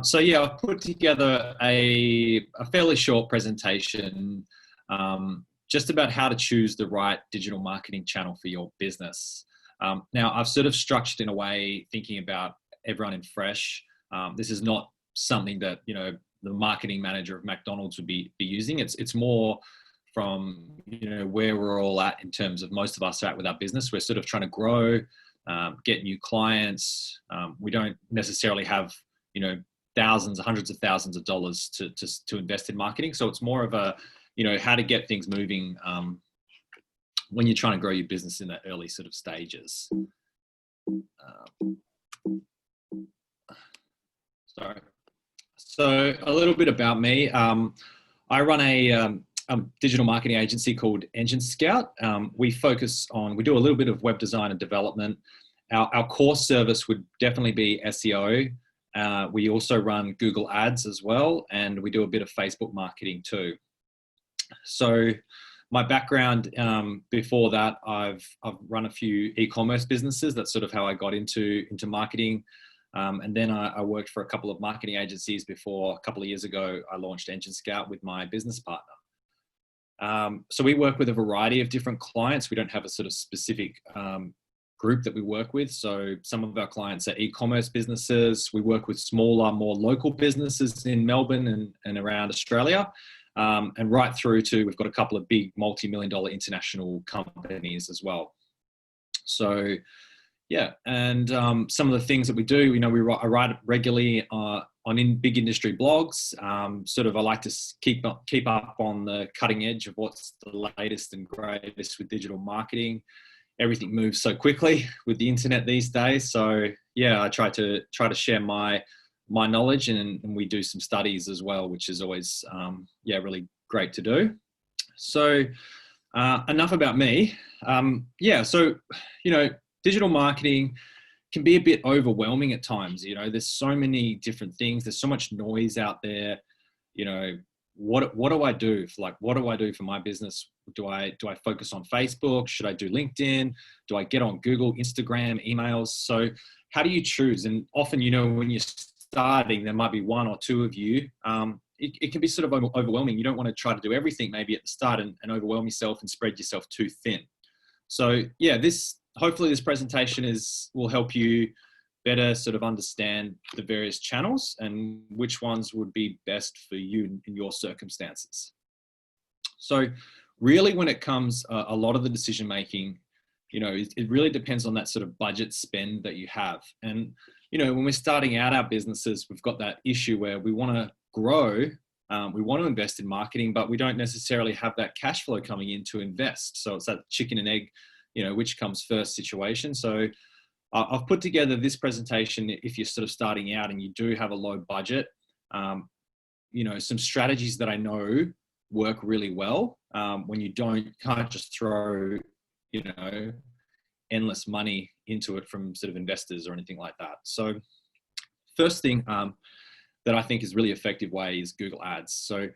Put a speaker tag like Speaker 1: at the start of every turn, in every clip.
Speaker 1: So yeah, I've put together a fairly short presentation just about how to choose the right digital marketing channel for your business. Now, I've sort of structured in a way thinking about everyone in Fresh. This is not something that the marketing manager of McDonald's would be using. It's more from where we're all at in terms of most of us are at with our business. We're sort of trying to grow, get new clients. We don't necessarily have thousands, hundreds of thousands of dollars to invest in marketing. So it's more of a how to get things moving when you're trying to grow your business in the early sort of stages. Sorry. So a little bit about me. I run a digital marketing agency called Engine Scout. We do a little bit of web design and development. Our core service would definitely be SEO. We also run Google Ads as well, and we do a bit of Facebook marketing too. So my background before that, I've run a few e-commerce businesses. That's sort of how I got into marketing. And then I worked for a couple of marketing agencies before a couple of years ago, I launched Engine Scout with my business partner. So we work with a variety of different clients. We don't have a sort of specific group that we work with. So some of our clients are e-commerce businesses. We work with smaller, more local businesses in Melbourne and around Australia. And right through to, we've got a couple of big multi-million-dollar international companies as well. So yeah, and some of the things that we do, I write regularly on big industry blogs. I like to keep up on the cutting edge of what's the latest and greatest with digital marketing. Everything moves so quickly with the internet these days. So yeah, I try to share my knowledge, and we do some studies as well, which is always really great to do. So enough about me. Digital marketing can be a bit overwhelming at times. There's so many different things. There's so much noise out there. What do I do? What do I do for my business? Do I focus on Facebook? Should I do LinkedIn? Do I get on Google, Instagram, emails? So how do you choose? And often, when you're starting, there might be one or two of you. It can be sort of overwhelming. You don't want to try to do everything maybe at the start and overwhelm yourself and spread yourself too thin. So yeah, hopefully this presentation will help you better sort of understand the various channels and which ones would be best for you in your circumstances. So really, when it comes, a lot of the decision making, it really depends on that sort of budget spend that you have. And, when we're starting out our businesses, we've got that issue where we want to grow, we want to invest in marketing, but we don't necessarily have that cash flow coming in to invest. So it's that chicken and egg, which comes first situation. So I've put together this presentation if you're sort of starting out and you do have a low budget, some strategies that I know work really well when you can't just throw, endless money into it from sort of investors or anything like that. So first thing that I think is really effective way is Google Ads. So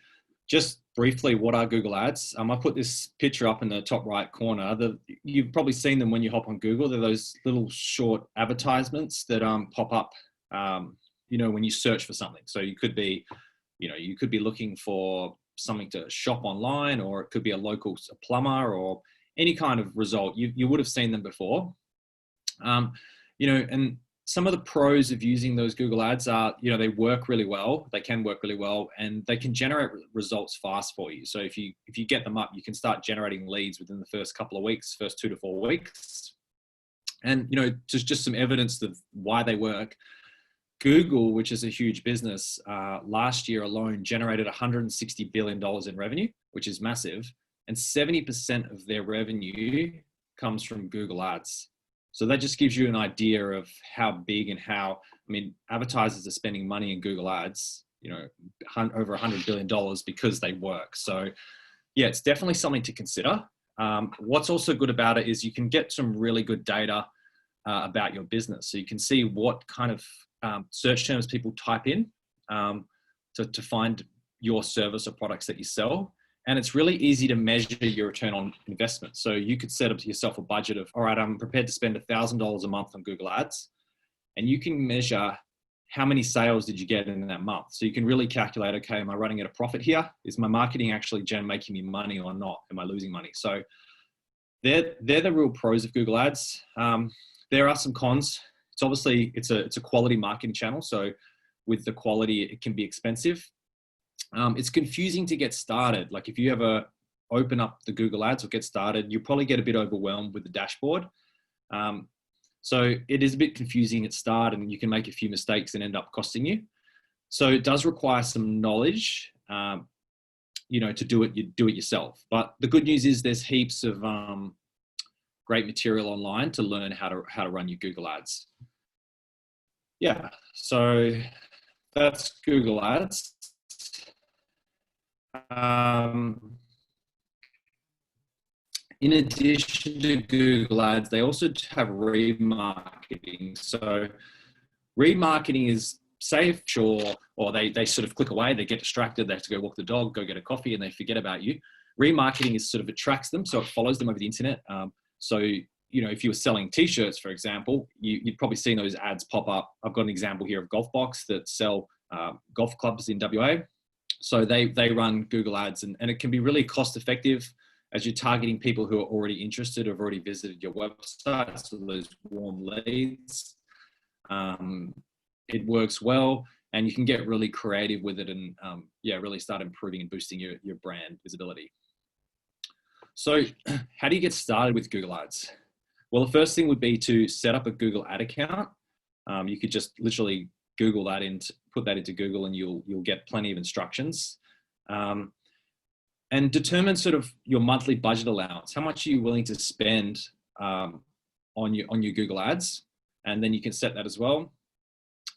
Speaker 1: just briefly, what are Google Ads? I put this picture up in the top right corner. You've probably seen them when you hop on Google. They're those little short advertisements that pop up, when you search for something. So you could be looking for something to shop online, or it could be a plumber, or any kind of result. You would have seen them before. And some of the pros of using those Google Ads are, they work really well. They can work really well, and they can generate results fast for you. So if you get them up, you can start generating leads within the first couple of weeks, first 2 to 4 weeks. And, just some evidence of why they work. Google, which is a huge business, last year alone generated $160 billion in revenue, which is massive. And 70% of their revenue comes from Google Ads. So that just gives you an idea of how big and advertisers are spending money in Google Ads, over $100 billion because they work. So yeah, it's definitely something to consider. What's also good about it is you can get some really good data about your business. So you can see what kind of search terms people type in to find your service or products that you sell. And it's really easy to measure your return on investment. So you could set up to yourself a budget of, all right, I'm prepared to spend $1,000 a month on Google Ads. And you can measure how many sales did you get in that month? So you can really calculate, okay, am I running at a profit here? Is my marketing actually making me money or not? Am I losing money? So they're the real pros of Google Ads. There are some cons. It's obviously, it's a quality marketing channel. So with the quality, it can be expensive. It's confusing to get started. Like if you ever open up the Google Ads or get started, you'll probably get a bit overwhelmed with the dashboard. So it is a bit confusing at start, and you can make a few mistakes and end up costing you. So it does require some knowledge, you know, to do it yourself. But the good news is there's heaps of great material online to learn how to run your Google Ads. Yeah, so that's Google Ads. In addition to Google Ads, they also have remarketing. So remarketing is, say if you're, or they sort of click away, they get distracted, they have to go walk the dog, go get a coffee, and they forget about you. Remarketing is sort of, it tracks them, so it follows them over the internet. So, you know, if you were selling t-shirts, for example, you'd probably seen those ads pop up. I've got an example here of Golfbox that sell golf clubs in WA. So they run Google Ads, and it can be really cost effective as you're targeting people who are already interested or have already visited your website, so those warm leads. It works well, and you can get really creative with it and yeah, really start improving and boosting your brand visibility. So how do you get started with Google Ads? Well, the first thing would be to set up a Google Ad account. You could just literally Google that and put that into Google, and you'll get plenty of instructions. And determine sort of your monthly budget allowance. How much are you willing to spend on your Google Ads? And then you can set that as well.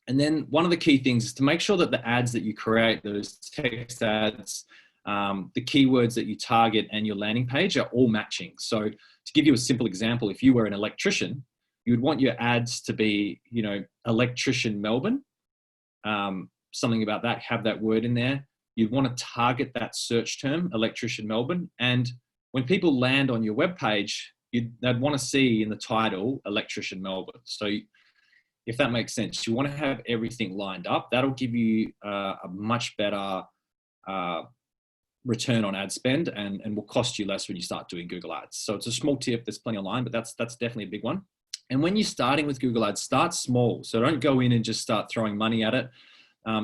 Speaker 1: And then one of the key things is to make sure that the ads that you create, those text ads, the keywords that you target, and your landing page are all matching. So to give you a simple example, if you were an electrician, you would want your ads to be, you know, electrician Melbourne, something about that, have that word in there. You'd want to target that search term, electrician Melbourne. And when people land on your webpage, they'd want to see in the title, electrician Melbourne. So if that makes sense, you want to have everything lined up. That'll give you a much better return on ad spend, and will cost you less when you start doing Google Ads. So it's a small tip, there's plenty online, but that's definitely a big one. And when you're starting with Google Ads, start small. So don't go in and just start throwing money at it.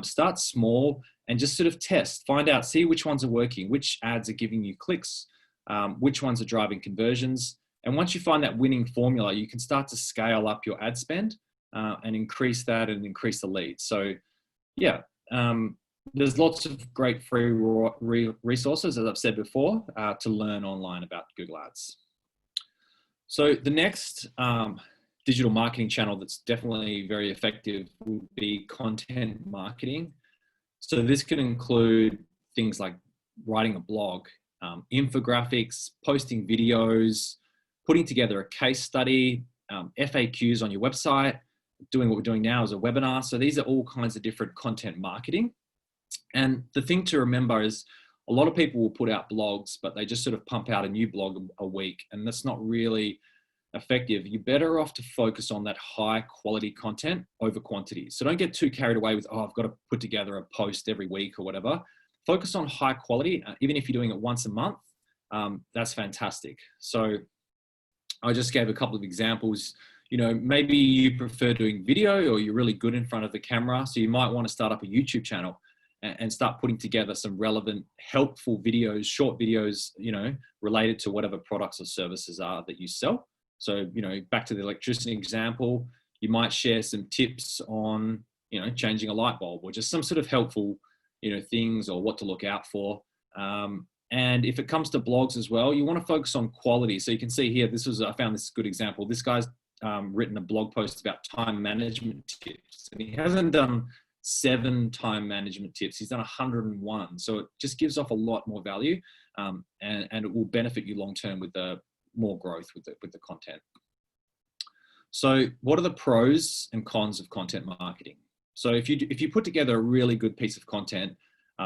Speaker 1: Start small and just sort of test, find out, see which ones are working, which ads are giving you clicks, which ones are driving conversions. And once you find that winning formula, you can start to scale up your ad spend and increase that and increase the leads. So yeah, there's lots of great free resources, as I've said before, to learn online about Google Ads. So the next digital marketing channel that's definitely very effective would be content marketing. So this can include things like writing a blog, infographics, posting videos, putting together a case study, FAQs on your website, doing what we're doing now as a webinar. So these are all kinds of different content marketing. And the thing to remember is a lot of people will put out blogs, but they just sort of pump out a new blog a week, and that's not really effective. You're better off to focus on that high quality content over quantity. So don't get too carried away with, oh, I've got to put together a post every week or whatever. Focus on high quality. Even if you're doing it once a month, that's fantastic. So I just gave a couple of examples. You know, maybe you prefer doing video, or you're really good in front of the camera. So you might want to start up a YouTube channel and start putting together some relevant, helpful videos, short videos, you know, related to whatever products or services are that you sell. So, you know, back to the electricity example, you might share some tips on, you know, changing a light bulb, or just some sort of helpful, you know, things or what to look out for. And if it comes to blogs as well, you want to focus on quality. So you can see here, I found this good example. This guy's written a blog post about time management tips, and he hasn't done 7 time management tips. He's done 101. So it just gives off a lot more value, and it will benefit you long-term with the more growth with the content. So what are the pros and cons of content marketing? So if you put together a really good piece of content,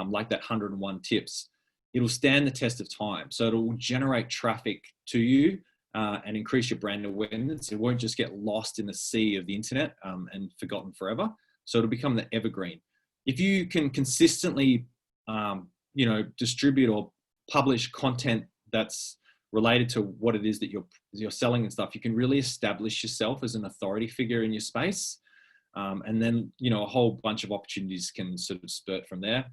Speaker 1: like that 101 tips, it'll stand the test of time. So it will generate traffic to you and increase your brand awareness. It won't just get lost in the sea of the internet and forgotten forever. So it'll become the evergreen. If you can consistently, you know, distribute or publish content that's related to what it is that you're selling and stuff, you can really establish yourself as an authority figure in your space. And then, you know, a whole bunch of opportunities can sort of spurt from there.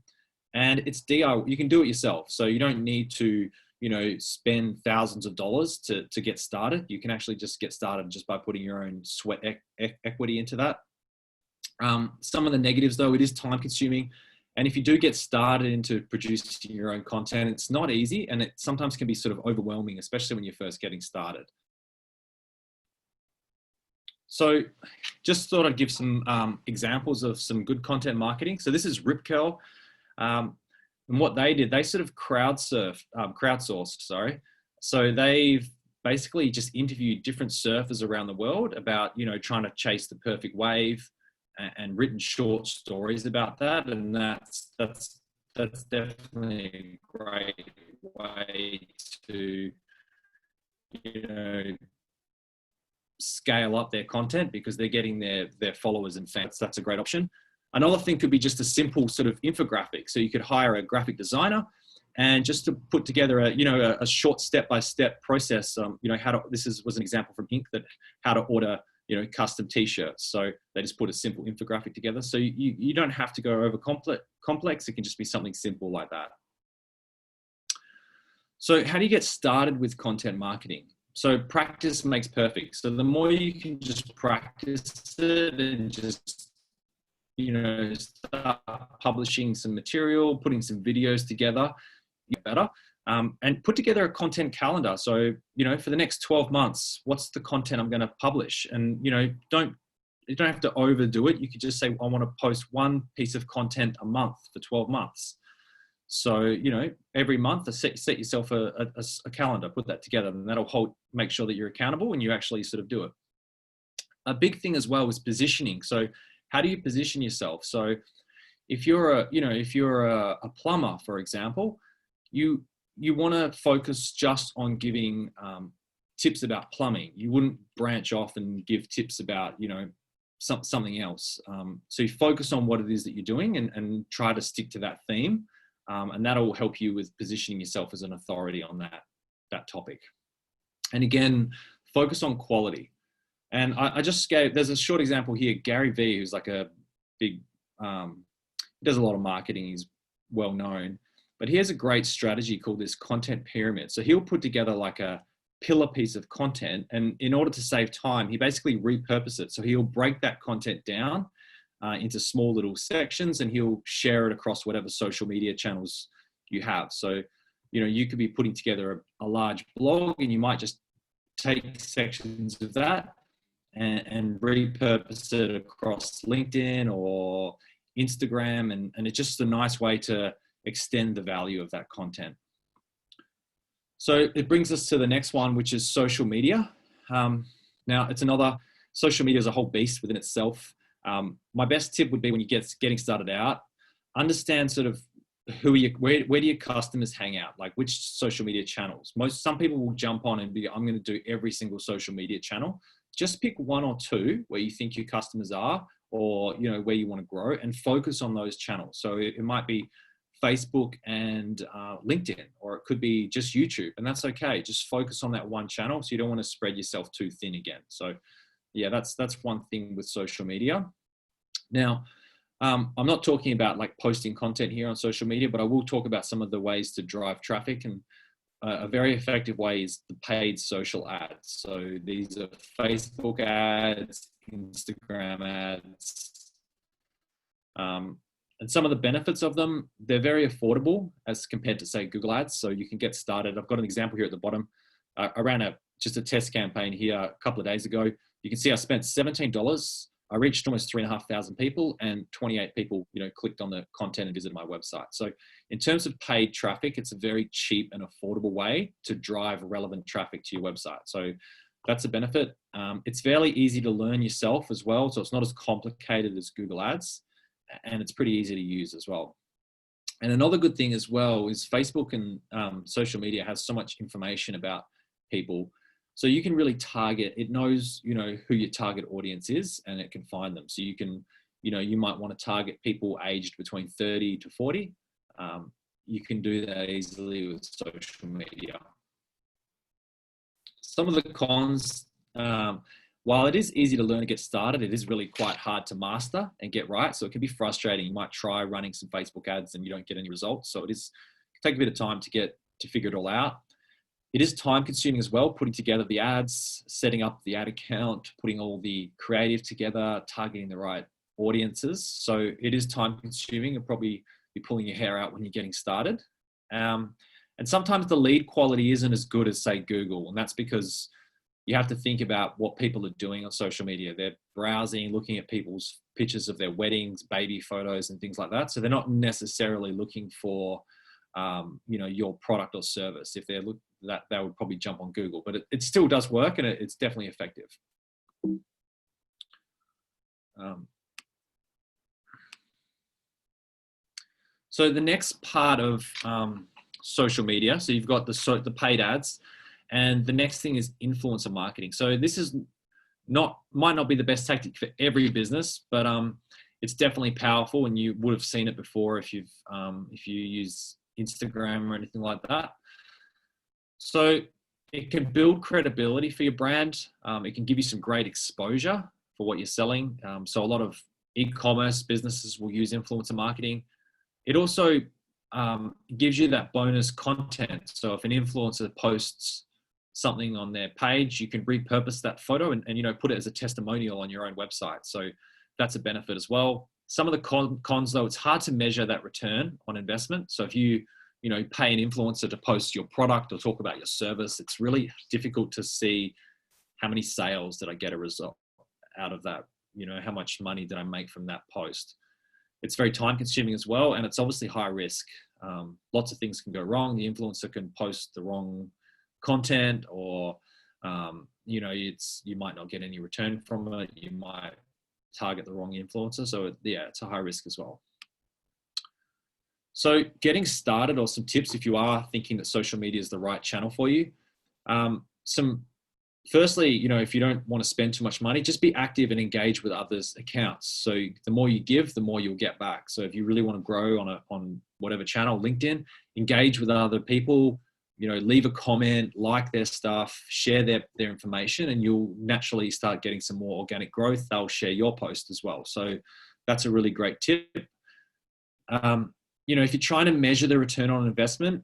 Speaker 1: And it's DIY, you can do it yourself. So you don't need to, you know, spend thousands of dollars to get started. You can actually just get started just by putting your own sweat equity into that. Some of the negatives though, it is time consuming. And if you do get started into producing your own content, it's not easy, and it sometimes can be sort of overwhelming, especially when you're first getting started. So just thought I'd give some examples of some good content marketing. So this is Rip Curl. And what they did, they sort of crowdsourced, sorry. So they've basically just interviewed different surfers around the world about, you know, trying to chase the perfect wave, and written short stories about that. And that's definitely a great way to, you know, scale up their content because they're getting their followers and fans. That's a great option. Another thing could be just a simple sort of infographic. So you could hire a graphic designer and just to put together a, you know, a short step-by-step process. You know, was an example from Inc. that how to order, you know, custom t-shirts. So they just put a simple infographic together. So you don't have to go over complex. It can just be something simple like that. So how do you get started with content marketing? So practice makes perfect. So the more you can just practice it and just, you know, start publishing some material, putting some videos together, you get better. And put together a content calendar. So, you know, for the next 12 months, what's the content I'm going to publish? And, you know, you don't have to overdo it. You could just say, I want to post one piece of content a month for 12 months. So, you know, every month set yourself a calendar, put that together, and that'll make sure that you're accountable and you actually sort of do it. A big thing as well is positioning. So how do you position yourself? So if you're a plumber, for example, you want to focus just on giving tips about plumbing. You wouldn't branch off and give tips about, you know, something else. So you focus on what it is that you're doing and try to stick to that theme. And that'll help you with positioning yourself as an authority on that topic. And again, focus on quality. And I just there's a short example here, Gary Vee, who's like a big, he does a lot of marketing, he's well known, but he has a great strategy called this content pyramid. So he'll put together like a pillar piece of content, and in order to save time, he basically repurposes it. So he'll break that content down into small little sections, and he'll share it across whatever social media channels you have. So, you know, you could be putting together a large blog, and you might just take sections of that and repurpose it across LinkedIn or Instagram. And it's just a nice way to extend the value of that content. So it brings us to the next one, which is social media. Now social media is a whole beast within itself. My best tip would be when you're getting started out, understand sort of where do your customers hang out? Like which social media channels? Some people will jump on and I'm going to do every single social media channel. Just pick one or two where you think your customers are, or, you know, where you want to grow, and focus on those channels. So it might be Facebook and LinkedIn, or it could be just YouTube, and that's okay. Just focus on that one channel. So you don't want to spread yourself too thin again. So yeah, that's one thing with social media. Now, I'm not talking about like posting content here on social media, but I will talk about some of the ways to drive traffic. And a very effective way is the paid social ads. So these are Facebook ads, Instagram ads. And some of the benefits of them, they're very affordable as compared to, say, Google Ads. So you can get started. I've got an example here at the bottom. I ran just a test campaign here a couple of days ago. You can see I spent $17. I reached almost 3,500 people, and 28 people, you know, clicked on the content and visited my website. So in terms of paid traffic, it's a very cheap and affordable way to drive relevant traffic to your website. So that's a benefit. It's fairly easy to learn yourself as well. So it's not as complicated as Google Ads, and it's pretty easy to use as well. And another good thing as well is Facebook and social media has so much information about people. So you can really target, it knows, you know, who your target audience is, and it can find them. So you can you might want to target people aged between 30 to 40. You can do that easily with social media. Some of the cons, while it is easy to learn and get started, it is really quite hard to master and get right. So it can be frustrating. You might try running some Facebook ads and you don't get any results. So it take a bit of time to figure it all out. It is time consuming as well, putting together the ads, setting up the ad account, putting all the creative together, targeting the right audiences. So it is time consuming and probably be pulling your hair out when you're getting started. And sometimes the lead quality isn't as good as, say, Google. And that's because you have to think about what people are doing on social media. They're browsing, looking at people's pictures of their weddings, baby photos, and things like that. So they're not necessarily looking for, your product or service. If they're that would probably jump on Google, but it still does work, and it's definitely effective. So the next part of social media, so you've got the paid ads, and the next thing is influencer marketing. So this is might not be the best tactic for every business, but it's definitely powerful, and you would have seen it before if you use Instagram or anything like that. So it can build credibility for your brand. It can give you some great exposure for what you're selling. So a lot of e-commerce businesses will use influencer marketing. It also gives you that bonus content. So if an influencer posts something on their page, you can repurpose that photo and put it as a testimonial on your own website. So that's a benefit as well. Some of the cons though, it's hard to measure that return on investment. So if you pay an influencer to post your product or talk about your service, it's really difficult to see how many sales did I get a result out of that? How much money did I make from that post? It's very time consuming as well. And it's obviously high risk. Lots of things can go wrong. The influencer can post the wrong content, or, you might not get any return from it. You might target the wrong influencer. So yeah, it's a high risk as well. So getting started, or some tips if you are thinking that social media is the right channel for you. Firstly, if you don't want to spend too much money, just be active and engage with others' accounts. So the more you give, the more you'll get back. So if you really want to grow on whatever channel, LinkedIn, engage with other people, leave a comment, like their stuff, share their information, and you'll naturally start getting some more organic growth. They'll share your post as well. So that's a really great tip. If you're trying to measure the return on investment,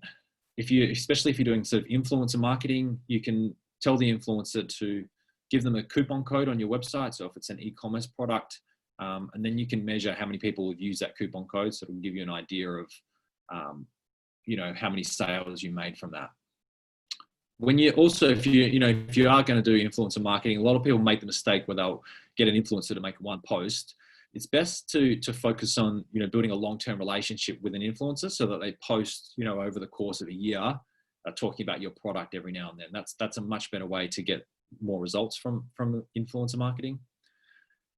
Speaker 1: especially if you're doing sort of influencer marketing, you can tell the influencer to give them a coupon code on your website. So if it's an e-commerce product, and then you can measure how many people have used that coupon code. So it'll give you an idea of, how many sales you made from that. When you also, if you are going to do influencer marketing, a lot of people make the mistake where they'll get an influencer to make one post. It's best to focus on, building a long-term relationship with an influencer so that they post, over the course of a year, talking about your product every now and then. That's a much better way to get more results from influencer marketing.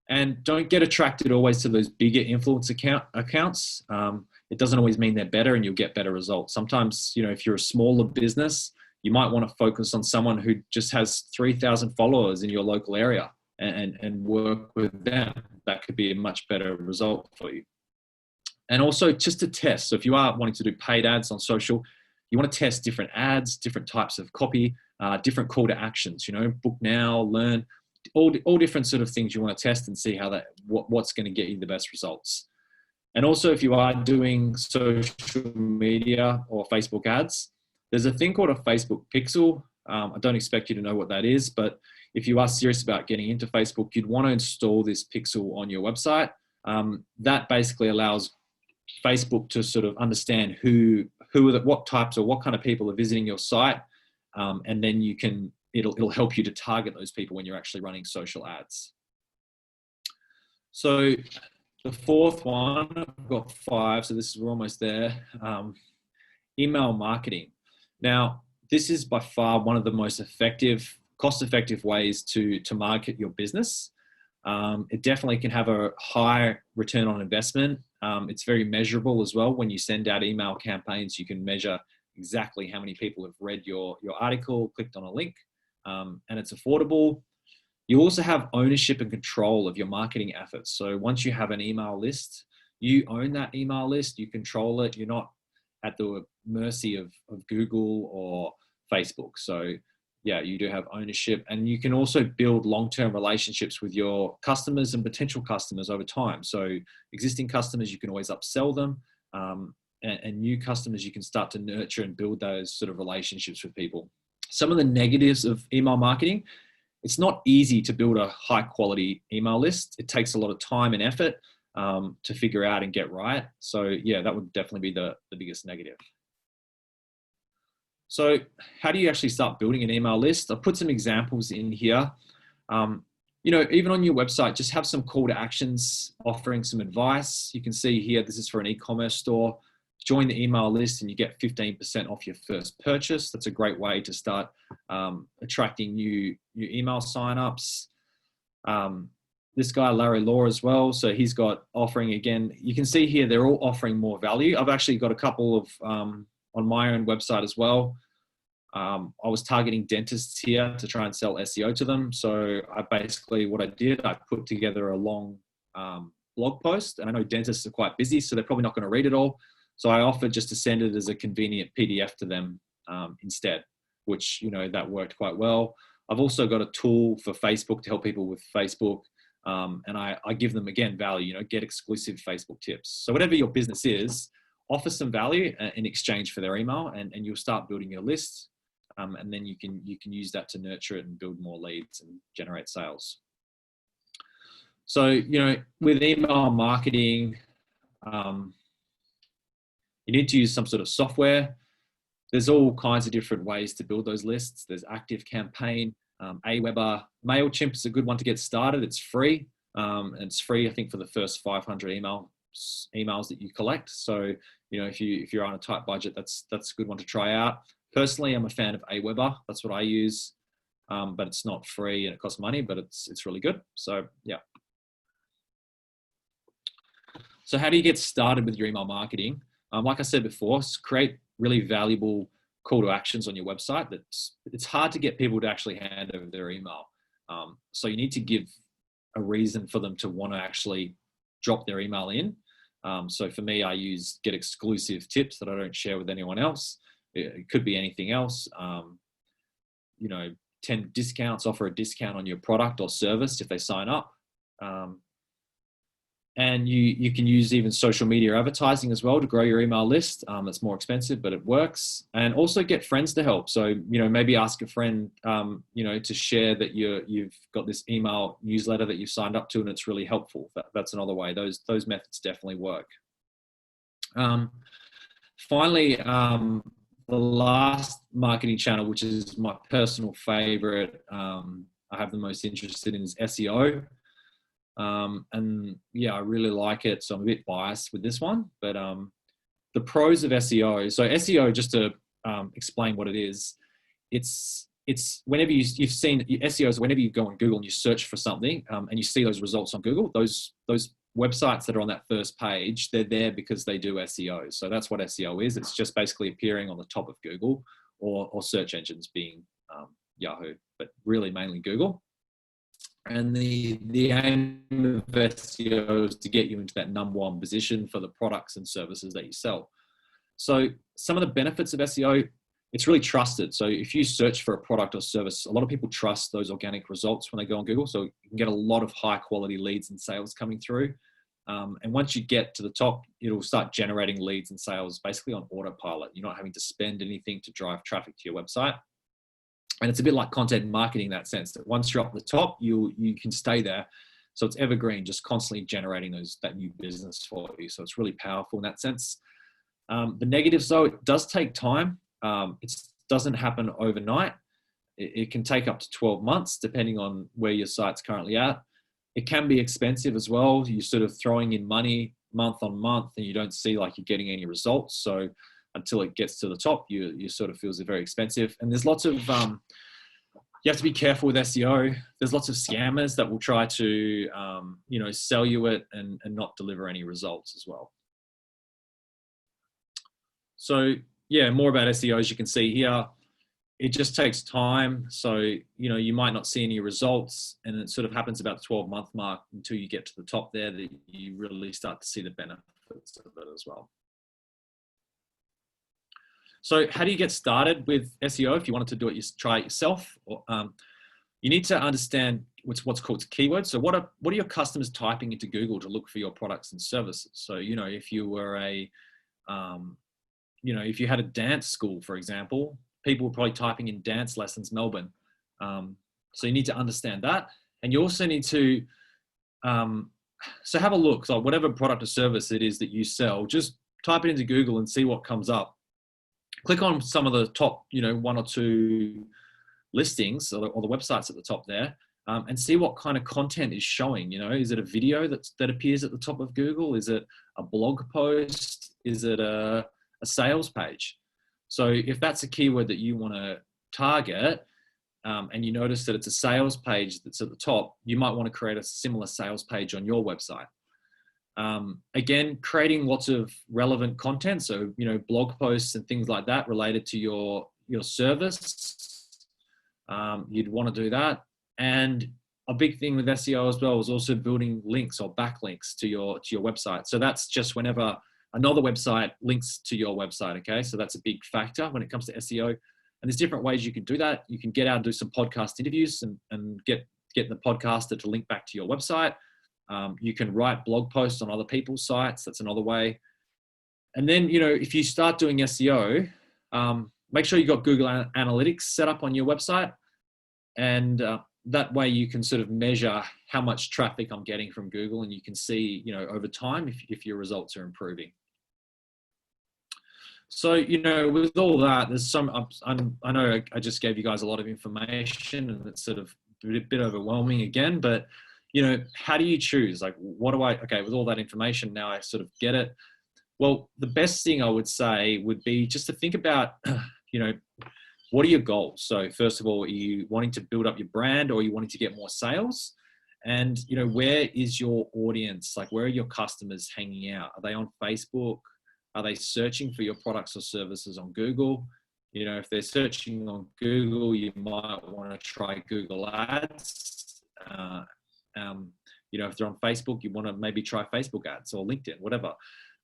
Speaker 1: And don't get attracted always to those bigger influence accounts. It doesn't always mean they're better and you'll get better results. Sometimes, if you're a smaller business, you might want to focus on someone who just has 3,000 followers in your local area and work with them. That could be a much better result for you. And also just to test. So if you are wanting to do paid ads on social, you want to test different ads, different types of copy, different call to actions, book now, learn, all different sort of things you want to test and see what's going to get you the best results. And also if you are doing social media or Facebook ads, there's a thing called a Facebook pixel. I don't expect you to know what that is, but if you are serious about getting into Facebook, you'd want to install this pixel on your website. That basically allows Facebook to sort of understand what types or what kind of people are visiting your site. And then it'll help you to target those people when you're actually running social ads. So the fourth one, I've got 5, so we're almost there. Email marketing. Now, this is by far one of the most cost-effective ways to market your business. It definitely can have a high return on investment. It's very measurable as well. When you send out email campaigns, you can measure exactly how many people have read your article, clicked on a link, and it's affordable. You also have ownership and control of your marketing efforts. So once you have an email list, you own that email list, you control it. You're not at the mercy of Google or Facebook. So yeah, you do have ownership, and you can also build long-term relationships with your customers and potential customers over time. So existing customers, you can always upsell them, and new customers, you can start to nurture and build those sort of relationships with people. Some of the negatives of email marketing: it's not easy to build a high quality email list. It takes a lot of time and effort to figure out and get right. So yeah, that would definitely be the biggest negative. So how do you actually start building an email list? I've put some examples in here. Even on your website, just have some call to actions offering some advice. You can see here, this is for an e-commerce store. Join the email list and you get 15% off your first purchase. That's a great way to start attracting new email signups. This guy, Larry Law, as well. So he's got offering, again, you can see here, they're all offering more value. I've actually got a couple of on my own website as well. I was targeting dentists here to try and sell SEO to them. So what I did, I put together a long blog post, and I know dentists are quite busy, so they're probably not going to read it all. So I offered just to send it as a convenient PDF to them instead, which, that worked quite well. I've also got a tool for Facebook to help people with Facebook. And I give them, again, value, get exclusive Facebook tips. So whatever your business is, offer some value in exchange for their email, and you'll start building your list. And then you can use that to nurture it and build more leads and generate sales. So, with email marketing, you need to use some sort of software. There's all kinds of different ways to build those lists. There's ActiveCampaign, Aweber. MailChimp is a good one to get started. It's free. And it's free, I think, for the first 500 emails that you collect. So, if you're on a tight budget, that's a good one to try out. Personally, I'm a fan of Aweber. That's what I use. But it's not free and it costs money, but it's really good. So yeah. So how do you get started with your email marketing? Like I said before, create really valuable call to actions on your website. It's hard to get people to actually hand over their email. So you need to give a reason for them to want to actually drop their email in. So for me, I use get exclusive tips that I don't share with anyone else. It could be anything else. 10 discounts, offer a discount on your product or service if they sign up. And you can use even social media advertising as well to grow your email list. It's more expensive, but it works. And also get friends to help. So, maybe ask a friend, to share that you've got this email newsletter that you've signed up to, and it's really helpful. That's another way. Those methods definitely work. Finally, the last marketing channel, which is my personal favorite, I have the most interested in, is SEO. And yeah, I really like it. So I'm a bit biased with this one, but the pros of SEO. So SEO, just to explain what it is, it's whenever you've seen SEO is whenever you go on Google and you search for something and you see those results on Google, those websites that are on that first page, they're there because they do SEO. So that's what SEO is. It's just basically appearing on the top of Google or search engines, being Yahoo, but really mainly Google. And the aim of SEO is to get you into that number one position for the products and services that you sell. So some of the benefits of SEO, it's really trusted. So if you search for a product or service, a lot of people trust those organic results when they go on Google. So you can get a lot of high quality leads and sales coming through. And once you get to the top, it'll start generating leads and sales basically on autopilot. You're not having to spend anything to drive traffic to your website. And it's a bit like content marketing in that sense, that once you're up the top, you can stay there. So it's evergreen, just constantly generating that new business for you. So it's really powerful in that sense. The negatives, though, it does take time. It doesn't happen overnight. It can take up to 12 months, depending on where your site's currently at. It can be expensive as well. You're sort of throwing in money month on month and you don't see like you're getting any results. So until it gets to the top, you sort of feels very expensive. And there's lots of, you have to be careful with SEO. There's lots of scammers that will try to, sell you it and not deliver any results as well. So yeah, more about SEO, as you can see here. it just takes time. So, you know, you might not see any results, and it sort of happens about the 12-month mark until you get to the top there that you really start to see the benefits of it as well. So how do you get started with SEO if you wanted to do it, try it yourself? Or, you need to understand what's called keywords. So what are your customers typing into Google to look for your products and services? So, you know, if you were if you had a dance school, for example, people were probably typing in dance lessons Melbourne. So you need to understand that. And you also need to, so have a look, so whatever product or service it is that you sell, just type it into Google and see what comes up. Click on some of the top, you know, 1 or 2 listings or the websites at the top there, and see what kind of content is showing. You know, is it a video that appears at the top of Google? Is it a blog post? Is it a sales page? So if that's a keyword that you want to target, and you notice that it's a sales page that's at the top, you might want to create a similar sales page on your website. Again, creating lots of relevant content. So, you know, blog posts and things like that related to your service. You'd want to do that. And a big thing with SEO as well is also building links or backlinks to your website. So that's just whenever another website links to your website. Okay. So that's a big factor when it comes to SEO. And there's different ways you can do that. You can get out and do some podcast interviews and get the podcaster to link back to your website. You can write blog posts on other people's sites. That's another way. And then, you know, if you start doing SEO, make sure you've got Google Analytics set up on your website. And that way you can sort of measure how much traffic I'm getting from Google, and you can see, you know, over time if your results are improving. So, you know, with all that, there's some, I know I just gave you guys a lot of information and it's sort of a bit overwhelming again, but, you know, how do you choose? Like, okay, with all that information, now I sort of get it. Well, the best thing I would say would be just to think about, you know, what are your goals? So first of all, are you wanting to build up your brand, or are you wanting to get more sales? And, you know, where is your audience? Like, where are your customers hanging out? Are they on Facebook? Are they searching for your products or services on Google? You know, if they're searching on Google, you might want to try Google Ads. You know, if they're on Facebook, you want to maybe try Facebook ads or LinkedIn, whatever.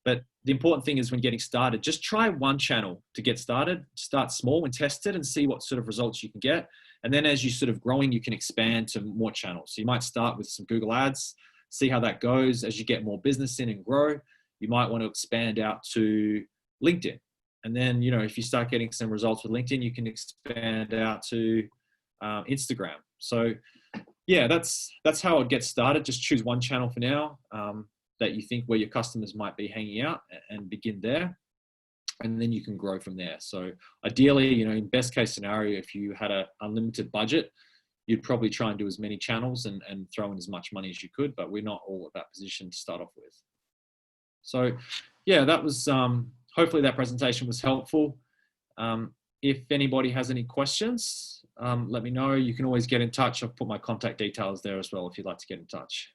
Speaker 1: But the important thing is when getting started, just try one channel to get started. Start small and test it and see what sort of results you can get. And then as you sort of growing, you can expand to more channels. So you might start with some Google Ads, see how that goes. As you get more business in and grow, you might want to expand out to LinkedIn. And then, you know, if you start getting some results with LinkedIn, you can expand out to Instagram. So yeah, that's how I'd get started. Just choose one channel for now that you think where your customers might be hanging out, and begin there. And then you can grow from there. So ideally, you know, in best case scenario, if you had an unlimited budget, you'd probably try and do as many channels and throw in as much money as you could, but we're not all at that position to start off with. So yeah, that was, hopefully that presentation was helpful. If anybody has any questions, let me know. You can always get in touch. I've put my contact details there as well if you'd like to get in touch.